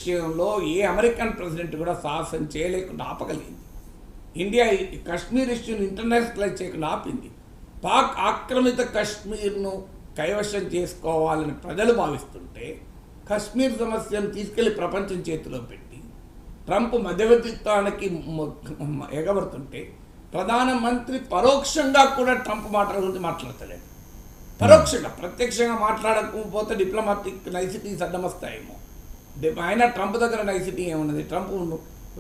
విషయంలో ఏ American president కూడా సాహసం చేయలేకుండా ఆపగలిగింది. ఇండియా కశ్మీర్ ఇష్యూని ఇంటర్నేషనలైజ్ చేయకుండా ఆపింది. పాక్ ఆక్రమిత కశ్మీర్ను కైవశం చేసుకోవాలని ప్రజలు భావిస్తుంటే కశ్మీర్ సమస్యను తీసుకెళ్లి ప్రపంచం చేతిలో పెట్టి ట్రంప్ మధ్యవర్తిత్వానికి ఎగబడుతుంటే ప్రధానమంత్రి పరోక్షంగా కూడా ట్రంప్ మాటల గురించి మాట్లాడతలేదు. పరోక్షంగా, ప్రత్యక్షంగా మాట్లాడకపోతే డిప్లొమాటిక్ నైసిటీస్ అడ్డమస్తాయేమో. ఆయన ట్రంప్ దగ్గర నైసిటీ ఏమున్నది?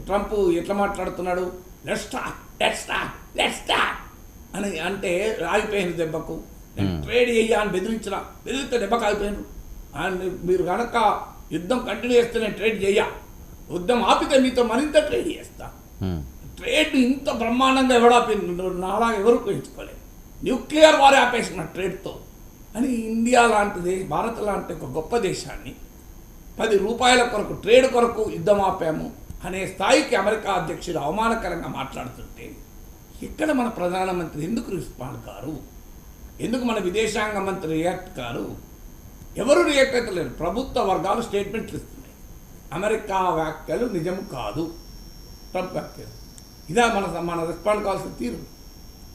ట్రంప్ ఎట్లా మాట్లాడుతున్నాడు? లెట్స్ స్టార్ట్ అని అంటే ఆగిపోయింది దెబ్బకు. ట్రేడ్ చెయ్యా అని బెదిరిస్తే దెబ్బకు ఆగిపోయినారు. అండ్ మీరు కనుక యుద్ధం కంటిన్యూ చేస్తే నేను ట్రేడ్ చెయ్యా, యుద్ధం ఆపితే మీతో మరింత ట్రేడ్ చేస్తా. ట్రేడ్ ఇంత బ్రహ్మాండంగా ఎవడాపింది? నాలా ఎవరు పెంచుకోలేదు. న్యూక్లియర్ వారే ఆపేసిన ట్రేడ్తో అని ఇండియా లాంటిది, భారత్ లాంటి ఒక గొప్ప దేశాన్ని 10 రూపాయల కొరకు ట్రేడ్ కొరకు యుద్ధం ఆపాము అనే స్థాయికి అమెరికా అధ్యక్షుడు అవమానకరంగా మాట్లాడుతుంటే ఇక్కడ మన ప్రధానమంత్రి ఎందుకు రెస్పాండ్ కారు? ఎందుకు మన విదేశాంగ మంత్రి రియాక్ట్ కారు? ఎవరు రియాక్ట్ అయితే లేరు. ప్రభుత్వ వర్గాలు స్టేట్మెంట్లు ఇస్తున్నాయి. అమెరికా వ్యాఖ్యలు నిజం కాదు, ట్రంప్ వ్యాఖ్యలు. ఇదా మన రెస్పాండ్ కావాల్సిన తీరు.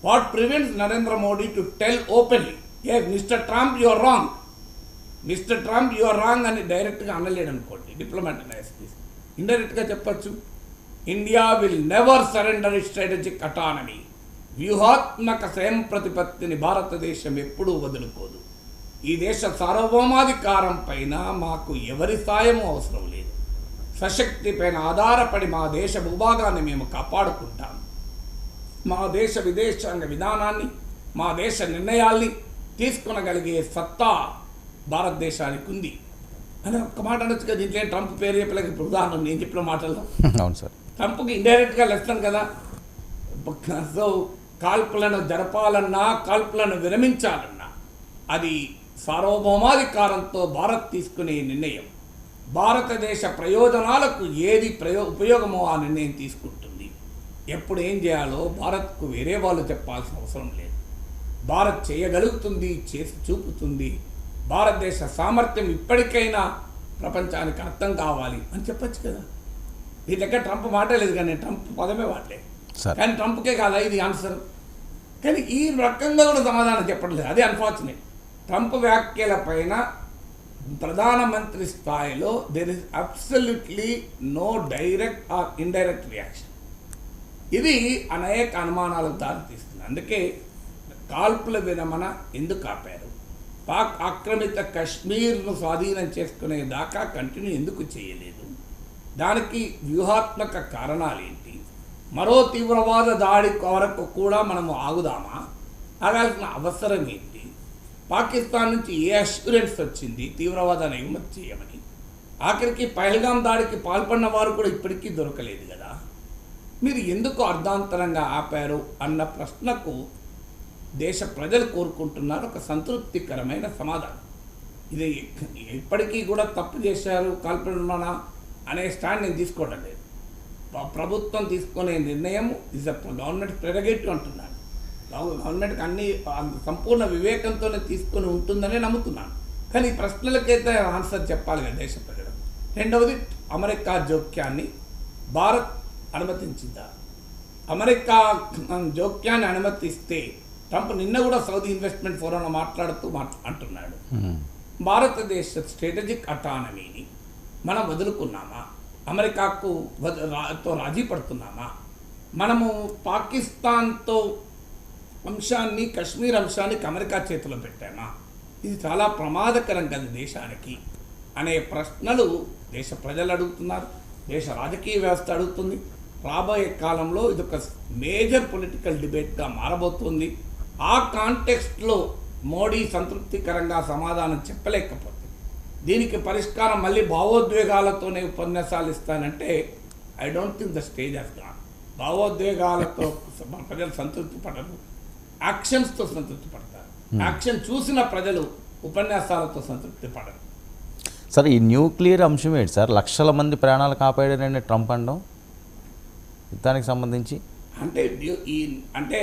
What prevents Narendra Modi to tell openly, hey mister Trump you are wrong, mister Trump you are wrong అని డైరెక్ట్గా అనలేడు అనుకోండి. డిప్లొమాటిక్ నైసిటీస్ ఇండైరెక్ట్గా చెప్పచ్చు. India will never surrender it strategic autonomy. వ్యూహాత్మక స్వయం ప్రతిపత్తిని భారతదేశం ఎప్పుడూ వదులుకోదు. ఈ దేశ సార్వభౌమాధికారం పైన మాకు ఎవరి సాయము అవసరం లేదు. సశక్తి పైన ఆధారపడి మా దేశ భూభాగాన్ని మేము కాపాడుకుంటాం. మా దేశ విదేశాంగ విధానాన్ని, మా దేశ నిర్ణయాల్ని తీసుకొనగలిగే సత్తా భారతదేశానికి ఉంది అని ఒక్క మాట అనొచ్చు కదా. దీంట్లో ట్రంప్ పేరు చెప్పలేక ఇప్పుడు ఉదాహరణ నేను చెప్పిన మాటల్లో అవును సార్, ట్రంప్కి ఇండైరెక్ట్గా లెసన్ కదా. సో కాల్పులను జరపాలన్నా, కాల్పులను విరమించాలన్నా అది సార్వభౌమాధికారంతో భారత్ తీసుకునే నిర్ణయం. భారతదేశ ప్రయోజనాలకు ఏది ఉపయోగమో ఆ నిర్ణయం తీసుకుంటుంది. ఎప్పుడు ఏం చేయాలో భారత్కు వేరే వాళ్ళు చెప్పాల్సిన అవసరం లేదు. భారత్ చేయగలుగుతుంది, చేసి చూపుతుంది. భారతదేశ సామర్థ్యం ఇప్పటికైనా ప్రపంచానికి అర్థం కావాలి అని చెప్పచ్చు కదా. ఈ దగ్గర ట్రంప్ మాటలేదు, కానీ ట్రంప్ పదమే వాడలేదు. కానీ ట్రంప్కే కాదా ఇది ఆన్సర్. కానీ ఈ రకంగా కూడా సమాధానం చెప్పట్లేదు. అది అన్ఫార్చునేట్. ట్రంప్ వ్యాఖ్యల పైన ప్రధానమంత్రి స్థాయిలో there is absolutely no direct or indirect reaction. ఇది అనేక అనుమానాలకు దారితీస్తుంది. అందుకే కాల్పుల విరమణ ఎందుకు ఆపారు? పాక్ ఆక్రమిత కశ్మీర్ను స్వాధీనం చేసుకునే దాకా కంటిన్యూ ఎందుకు చేయలేదు? దానికి వ్యూహాత్మక కారణాలేంటి? మరో తీవ్రవాద దాడి వరకు కూడా మనము ఆగుదామా? ఆగాల్సిన అవసరం ఏంటి? పాకిస్తాన్ నుంచి ఏ అష్యూరెన్స్ వచ్చింది తీవ్రవాదాన్ని ఎగుమతి చేయమని? ఆఖరికి పహల్గాం దాడికి పాల్పడిన వారు కూడా ఇప్పటికీ దొరకలేదు కదా. మీరు ఎందుకు అర్ధాంతరంగా ఆపారు అన్న ప్రశ్నకు దేశ ప్రజలు కోరుకుంటున్నారు ఒక సంతృప్తికరమైన సమాధానం. ఇది ఇప్పటికీ కూడా తప్పు చేశారు కాల్పడున్నానా అనే స్టాండ్ నేను తీసుకోవడం లేదు. ప్రభుత్వం తీసుకునే నిర్ణయం ఇస్ అ గవర్నమెంట్ ప్రెరగేటివ్ అంటున్నాను. గవర్నమెంట్కి అన్ని సంపూర్ణ వివేకంతోనే తీసుకొని ఉంటుందనే నమ్ముతున్నాను. కానీ ఈ ప్రశ్నలకైతే ఆన్సర్ చెప్పాలి కదా దేశ ప్రజలు. రెండవది, అమెరికా జోక్యాన్ని భారత్ అనుమతించిందా? అమెరికా జోక్యాన్ని అనుమతిస్తే ట్రంప్ నిన్న కూడా సౌదీ ఇన్వెస్ట్మెంట్ ఫోరంలో మాట్లాడుతూ అంటున్నాడు, భారతదేశ స్ట్రాటజిక్ అటానమీని మనం వదులుకున్నామా? అమెరికాకు రాజీ పడుతున్నామా? మనము పాకిస్తాన్తో అంశాన్ని, కశ్మీర్ అంశానికి అమెరికా చేతిలో పెట్టామా? ఇది చాలా ప్రమాదకరం కదా దేశానికి అనే ప్రశ్నలు దేశ ప్రజలు అడుగుతున్నారు, దేశ రాజకీయ వ్యవస్థ అడుగుతుంది. రాబోయే కాలంలో ఇదొక మేజర్ పొలిటికల్ డిబేట్గా మారబోతుంది. ఆ కాంటెక్స్ట్లో మోడీ సంతృప్తికరంగా సమాధానం చెప్పలేకపోతే దీనికి పరిష్కారం మళ్ళీ భావోద్వేగాలతోనే ఉపన్యాసాలు ఇస్తానంటే I don't think the stage has gone. భావోద్వేగాలతో ప్రజలు సంతృప్తి పడరు, యాక్షన్స్తో సంతృప్తి పడతారు. యాక్షన్ చూసిన ప్రజలు ఉపన్యాసాలతో సంతృప్తి పడరు. సార్, ఈ న్యూక్లియర్ అంశం ఏంటి సార్? లక్షల మంది ప్రాణాలు కాపాడారని ట్రంప్ అనడం యుద్ధానికి సంబంధించి అంటే అంటే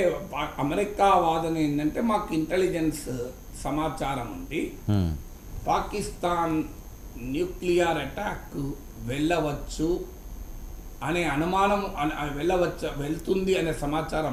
అమెరికా వాదన ఏంటంటే మాకు ఇంటెలిజెన్స్ సమాచారం ఉంది, పాకిస్తాన్ న్యూక్లియర్ అటాక్ వెళ్ళవచ్చు అనే అనుమానం వెళ్తుంది అనే సమాచారం